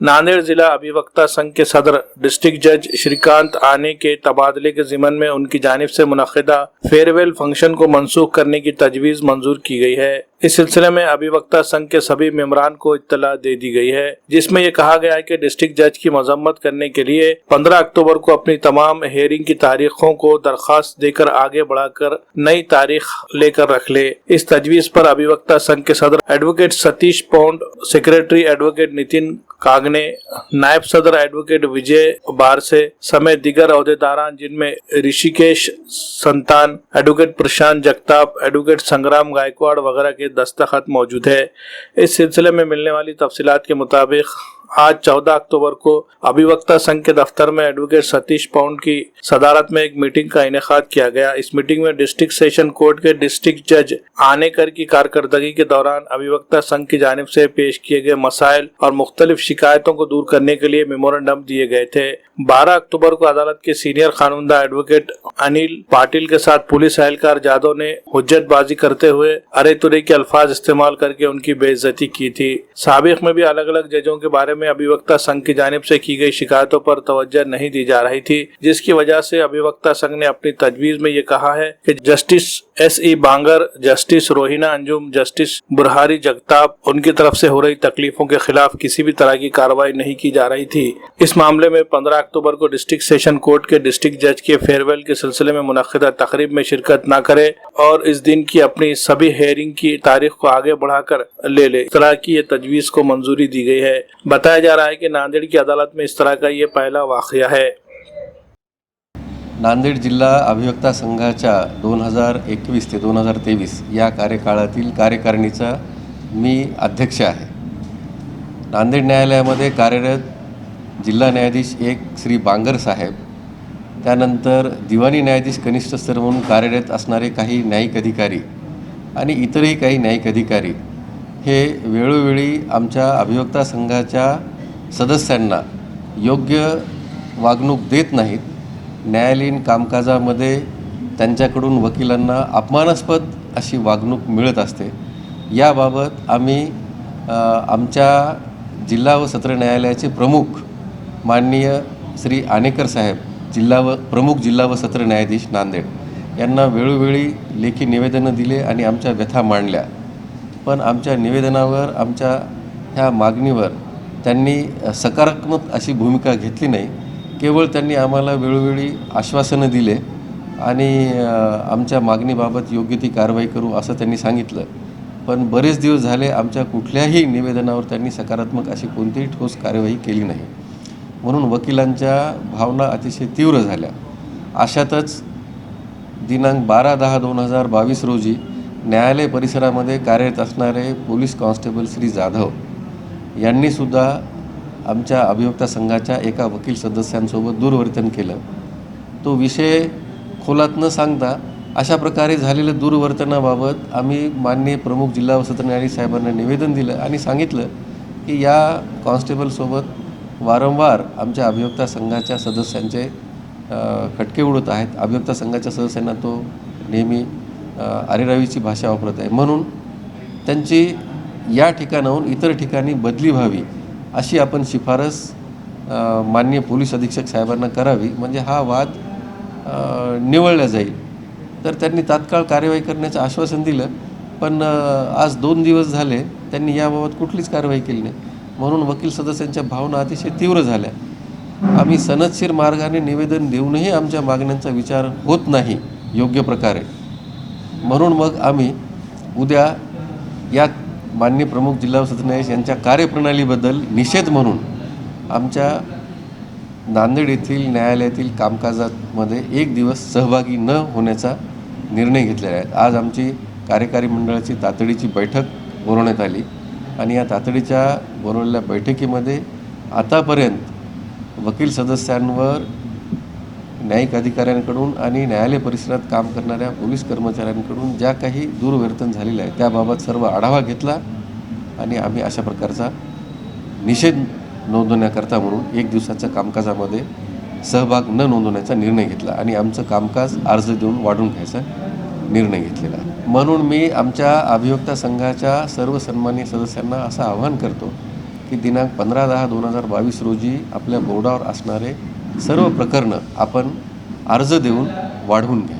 नांदेड़ जिला अभिवक्ता संघ के सदर डिस्ट्रिक्ट जज श्रीकांत आने के तबादले के ज़िमन में उनकी जानिब से मुनक्किदा फेयरवेल फंक्शन को मनसूख करने की तजवीज़ मंजूर की गई है। इस सिलसिले में अभिवक्ता संघ के सभी मेंबरान को इत्तला दे दी गई है, जिसमें यह कहा गया है कि डिस्ट्रिक्ट जज की मजम्मत करने के लिए 15 अक्टूबर को अपनी तमाम हेयरिंग की तारीखों को दरखास्त देकर आगे बढ़ाकर नई तारीख लेकर रख ले। इस तजवीज़ पर अभिवक्ता संघ के सदर advocate Satish Pound, secretary advocate Nitin Kagne, नायब सदर एडवोकेट विजय बारसे समेत दिगर अहदेदारान जिनमें ऋषिकेश संतान, एडवोकेट प्रशांत जगताप, एडवोकेट संग्राम गायकवाड़ वगैरह के दस्तखत मौजूद है। इस सिलसिले में मिलने वाली तफसीलात के मुताबिक आज 14 अक्टूबर को अभिवक्ता संघ के दफ्तर में एडवोकेट सतीश पौंड की सदारत में एक मीटिंग का इनेकाद किया गया। इस मीटिंग में डिस्ट्रिक्ट सेशन कोर्ट के डिस्ट्रिक्ट जज आनेकर की कारकर्दगी के दौरान अभिवक्ता संघ की जानिब से पेश किए गए मसाइल और मुख्तलिफ शिकायतों को दूर करने के लिए मेमोरेंडम दिए गए थे। 12 अक्टूबर को अदालत के सीनियर कानूनदा एडवोकेट अनिल पाटिल के साथ पुलिस एहलकार जादव ने हुज्जतबाजी करते हुए अरे तुरे के अल्फाज इस्तेमाल करके उनकी बेइज्जती की थी। साबिक में भी अलग अलग जजों के बारे में अभिवक्ता संघ की जानिब से की गई शिकायतों पर तवज्जो नहीं दी जा रही थी, जिसकी वजह से अभिवक्ता संघ ने अपनी तजवीज में ये कहा है कि justice S.E. Bangar, justice Rohina Anjum, justice Burhari Jagtap उनकी तरफ से हो रही तकलीफों के खिलाफ किसी भी तरह की कार्रवाई नहीं की जा रही थी। इस मामले में 15 अक्टूबर को डिस्ट्रिक्ट सेशन कोर्ट के डिस्ट्रिक्ट जज के फेयरवेल के सिलसिले में मुनक्किदा तकरीब में शिरकत न करे और इस दिन की अपनी सभी हेयरिंग की तारीख को आगे बढ़ाकर ले ले। इस तरह की ये तजवीज को मंजूरी दी गई है। बताया जा रहा है कि नांदेड़ की अदालत में इस तरह का ये पहला वाकया है। नांदेड जिल्हा अभिवक्ता संघाच्या 2021 ते 2023 या कार्यकाळातील कार्यकारिणीचा मी अध्यक्ष आहे। नांदेड न्यायालयामध्ये कार्यरत जिल्हा न्यायाधीश 1 श्री बांगर साहेब, त्यानंतर दिवाणी न्यायाधीश कनिष्ठ स्तर म्हणून कार्यरत असणारे काही न्यायिक अधिकारी आणि इतरही काही न्यायिक अधिकारी हे वेळोवेळी आमच्या अभिवक्ता संघाच्या सदस्यांना योग्य वागणूक देत नाहीत। न्यायालयीन कामकाजामध्ये त्यांच्याकडून वकिलांना अपमानास्पद अशी वागणूक मिळत असते। याबाबत आम्ही आमच्या जिल्हा व सत्र न्यायालयाचे प्रमुख माननीय श्री आनेकर साहेब, प्रमुख जिल्हा व सत्र न्यायाधीश नांदेड यांना वेळोवेळी लेखी निवेदनं दिले आणि आमच्या व्यथा मांडल्या, पण आमच्या निवेदनावर, आमच्या ह्या मागणीवर त्यांनी सकारात्मक अशी भूमिका घेतली नाही। केवळ त्यांनी आम्हाला वेळोवेळी आश्वासनं दिले आणि आमच्या मागणीबाबत योग्य ती कारवाई करू असं त्यांनी सांगितलं, पण बरेच दिवस झाले आमच्या कुठल्याही निवेदनावर त्यांनी सकारात्मक अशी कोणतीही ठोस कार्यवाही केली नाही। म्हणून वकिलांच्या भावना अतिशय तीव्र झाल्या। अशातच दिनांक 12/10/2022 रोजी न्यायालय परिसरामध्ये कार्यरत असणारे पोलीस कॉन्स्टेबल श्री जाधव यांनी सुद्धा आमच्या अभिवक्ता संघाच्या एका वकील सदस्यांसोबत दुर्वर्तन केलं। तो विषय खोलात न सांगता अशा प्रकारे झालेल्या दुर्वर्तनाबाबत आम्ही माननीय प्रमुख जिल्हा व सत्र न्यायाधीश साहेबांना निवेदन दिलं आणि सांगितलं की या कॉन्स्टेबलसोबत वारंवार आमच्या अभिवक्ता संघाच्या सदस्यांचे खटके उडत आहेत। अभिवक्ता संघाच्या सदस्यांना तो नेहमी अरेरावीची भाषा वापरत आहे, म्हणून त्यांची या ठिकाणाहून इतर ठिकाणी बदली व्हावी अशी आपण शिफारस माननीय पोलीस अधीक्षक साहेबांना करावी, म्हणजे हा वाद निवळला जाईल। तर त्यांनी तात्काळ कार्यवाही करण्याचं आश्वासन दिलं, पण आज 2 दिवस झाले त्यांनी याबाबत कुठलीच कारवाई केली नाही। म्हणून वकील सदस्यांच्या भावना अतिशय तीव्र झाल्या। आम्ही सनदशीर मार्गाने निवेदन देऊनही आमच्या मागण्यांचा विचार होत नाही योग्य प्रकारे, म्हणून मग आम्ही उद्या या माननीय प्रमुख जिल्हा व सत्र न्यायाधीश यांच्या कार्यप्रणालीबद्दल निषेध म्हणून आमच्या नांदेड येथील न्यायालयातील कामकाजामध्ये 1 दिवस सहभागी न होण्याचा निर्णय घेतलेला आहे। आज आमची कार्यकारी मंडळाची तातडीची बैठक बोलवण्यात आली आणि या तातडीच्या बोलवलेल्या बैठकीमध्ये आतापर्यंत वकील सदस्यांवर, न्यायिक अधिकाऱ्यांकडून आणि न्यायालय परिसरात काम करणाऱ्या पोलीस कर्मचाऱ्यांकडून ज्या काही दुर्वर्तन झालेलं आहे त्याबाबत सर्व आढावा घेतला आणि आम्ही अशा प्रकारचा निषेध नोंदवण्याकरता म्हणून 1 दिवसाच्या कामकाजामध्ये सहभाग न नोंदवण्याचा निर्णय घेतला आणि आमचं कामकाज अर्ज देऊन वाढवून घ्यायचा निर्णय घेतलेला आहे। म्हणून मी आमच्या अभिवक्ता संघाच्या सर्व सन्माननीय सदस्यांना असं आवाहन करतो की दिनांक 15/10/2022 रोजी आपल्या बोर्डावर असणारे सर्व प्रकरणं आपण अर्ज देऊन वाढवून घ्या.